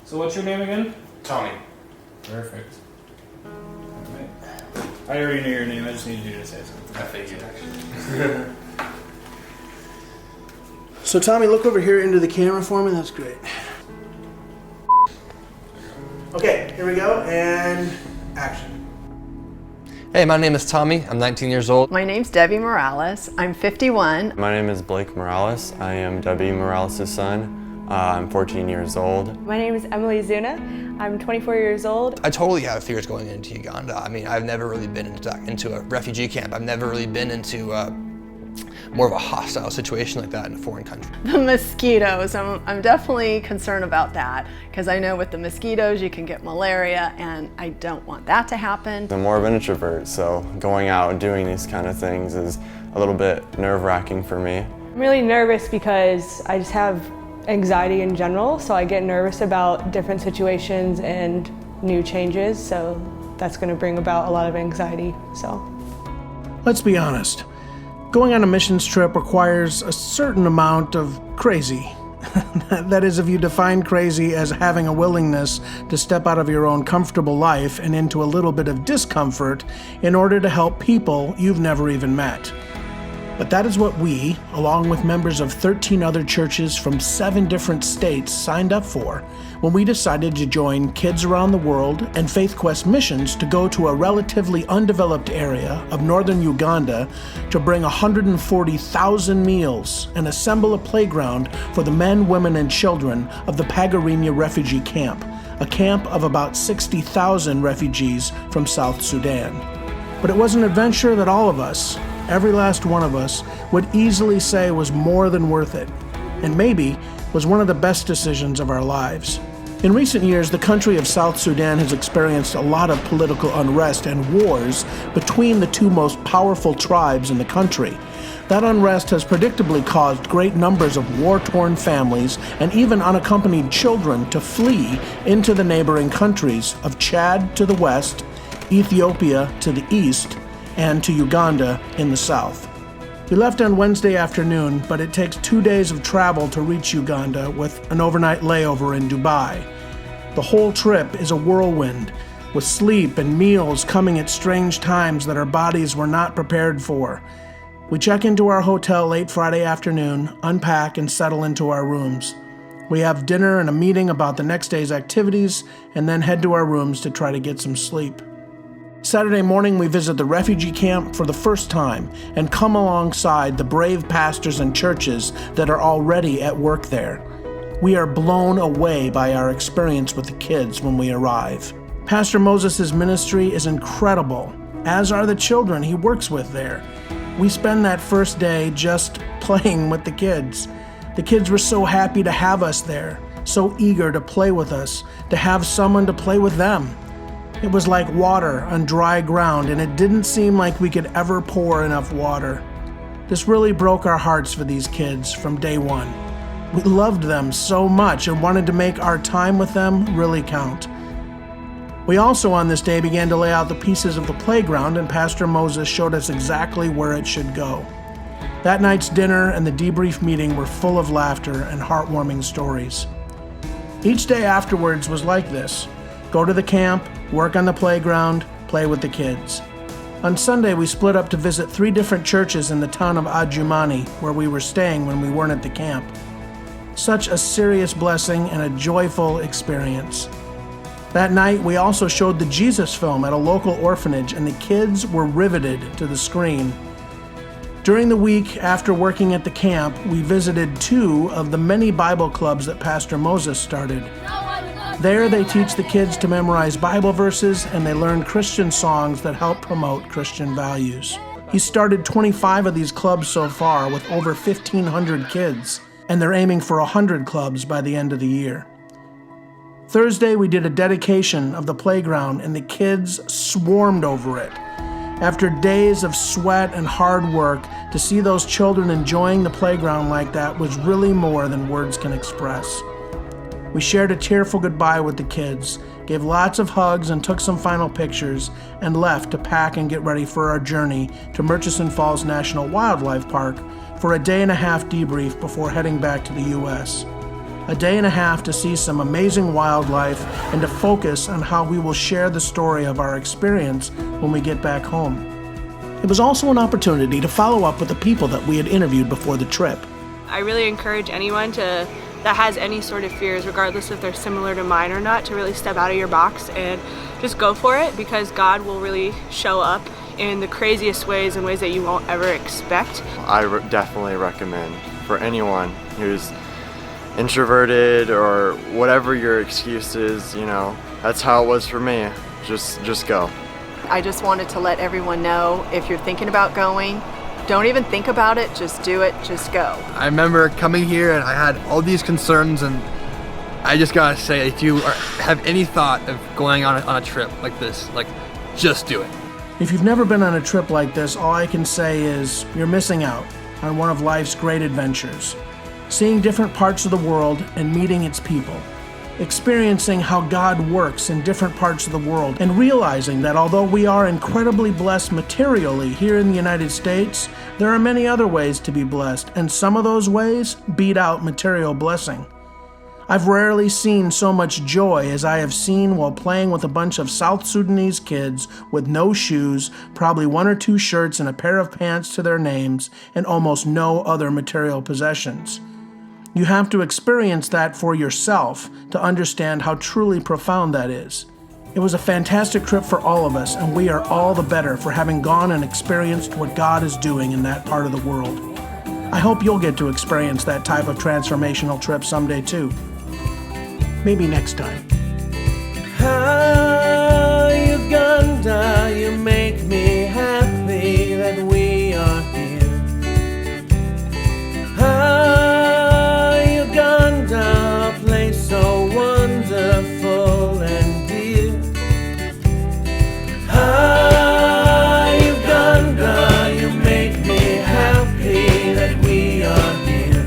So what's your name again? Tommy. Perfect. Alright. I already knew your name, I just needed you to say something. I figured, actually. So Tommy, look over here into the camera for me. That's great. Okay, here we go, and action. Hey, my name is Tommy. I'm 19 years old. My name's Debbie Morales. I'm 51. My name is Blake Morales. I am Debbie Morales' son. I'm 14 years old. My name is Emily Zuna. I'm 24 years old. I totally have fears going into Uganda. I mean, I've never really been into a refugee camp. I've never really been into more of a hostile situation like that in a foreign country. The mosquitoes, I'm definitely concerned about that because I know with the mosquitoes you can get malaria and I don't want that to happen. I'm more of an introvert, so going out and doing these kind of things is a little bit nerve-wracking for me. I'm really nervous because I just have anxiety in general, so I get nervous about different situations and new changes, so that's going to bring about a lot of anxiety. Let's be honest. Going on a missions trip requires a certain amount of crazy. That is, if you define crazy as having a willingness to step out of your own comfortable life and into a little bit of discomfort in order to help people you've never even met. But that is what we, along with members of 13 other churches from 7 different states, signed up for when we decided to join Kids Around the World and FaithQuest missions to go to a relatively undeveloped area of northern Uganda to bring 140,000 meals and assemble a playground for the men, women, and children of the Pagarinya refugee camp, a camp of about 60,000 refugees from South Sudan. But it was an adventure that all of us, every last one of us, would easily say was more than worth it, and maybe was one of the best decisions of our lives. In recent years, the country of South Sudan has experienced a lot of political unrest and wars between the 2 most powerful tribes in the country. That unrest has predictably caused great numbers of war-torn families and even unaccompanied children to flee into the neighboring countries of Chad to the west, Ethiopia to the east, and to Uganda in the south. We left on Wednesday afternoon, but it takes 2 days of travel to reach Uganda with an overnight layover in Dubai. The whole trip is a whirlwind, with sleep and meals coming at strange times that our bodies were not prepared for. We check into our hotel late Friday afternoon, unpack, and settle into our rooms. We have dinner and a meeting about the next day's activities, and then head to our rooms to try to get some sleep. Saturday morning, we visit the refugee camp for the first time and come alongside the brave pastors and churches that are already at work there. We are blown away by our experience with the kids when we arrive. Pastor Moses' ministry is incredible, as are the children he works with there. We spend that first day just playing with the kids. The kids were so happy to have us there, so eager to play with us, to have someone to play with them. It was like water on dry ground, and it didn't seem like we could ever pour enough water. This really broke our hearts for these kids from day one. We loved them so much and wanted to make our time with them really count. We also on this day began to lay out the pieces of the playground, and Pastor Moses showed us exactly where it should go. That night's dinner and the debrief meeting were full of laughter and heartwarming stories. Each day afterwards was like this. Go to the camp, work on the playground, play with the kids. On Sunday, we split up to visit 3 different churches in the town of Adjumani, where we were staying when we weren't at the camp. Such a serious blessing and a joyful experience. That night, we also showed the Jesus film at a local orphanage, and the kids were riveted to the screen. During the week after working at the camp, we visited 2 of the many Bible clubs that Pastor Moses started. There, they teach the kids to memorize Bible verses, and they learn Christian songs that help promote Christian values. He started 25 of these clubs so far with over 1,500 kids, and they're aiming for 100 clubs by the end of the year. Thursday, we did a dedication of the playground, and the kids swarmed over it. After days of sweat and hard work, to see those children enjoying the playground like that was really more than words can express. We shared a tearful goodbye with the kids, gave lots of hugs and took some final pictures, and left to pack and get ready for our journey to Murchison Falls National Wildlife Park for a day-and-a-half debrief before heading back to the U.S. a day and a half to see some amazing wildlife and to focus on how we will share the story of our experience when we get back home. It was also an opportunity to follow up with the people that we had interviewed before the trip. I really encourage anyone that has any sort of fears, regardless if they're similar to mine or not, to really step out of your box and just go for it, because God will really show up in the craziest ways, in ways that you won't ever expect. I definitely recommend for anyone who's introverted or whatever your excuse is, that's how it was for me. Just go. I just wanted to let everyone know, if you're thinking about going, don't even think about it, just do it, just go. I remember coming here and I had all these concerns, and I just gotta say, if you have any thought of going on a trip like this, just do it. If you've never been on a trip like this, all I can say is you're missing out on one of life's great adventures. Seeing different parts of the world and meeting its people. Experiencing how God works in different parts of the world, and realizing that although we are incredibly blessed materially here in the United States, there are many other ways to be blessed, and some of those ways beat out material blessing. I've rarely seen so much joy as I have seen while playing with a bunch of South Sudanese kids with no shoes, probably 1 or 2 shirts and a pair of pants to their names, and almost no other material possessions. You have to experience that for yourself to understand how truly profound that is. It was a fantastic trip for all of us, and we are all the better for having gone and experienced what God is doing in that part of the world. I hope you'll get to experience that type of transformational trip someday too. Maybe next time. Ah, Uganda, you make me happy that we are here. Ah, Uganda, a place so wonderful and dear. Ah, Uganda, you make me happy that we are here.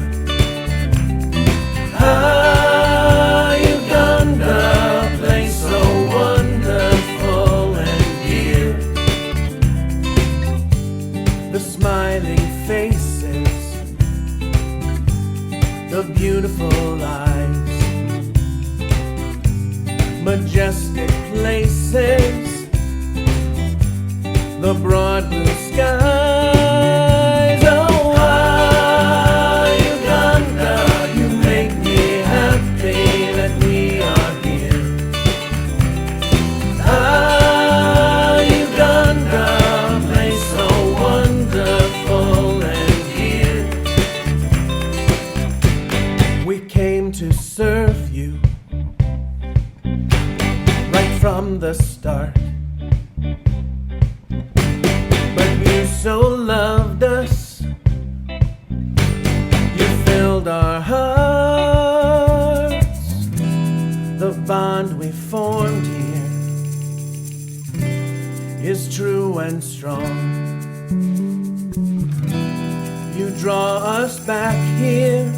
Ah, Uganda, a place so wonderful and dear. The smiling faces, the beautiful eyes, majestic places, the broad blue skies. Oh, ah, Uganda, you make me happy that we are here. Ah, Uganda, a place so wonderful and dear. We came to serve you right from the start. But you so loved us, you filled our hearts. The bond we formed here is true and strong. You draw us back here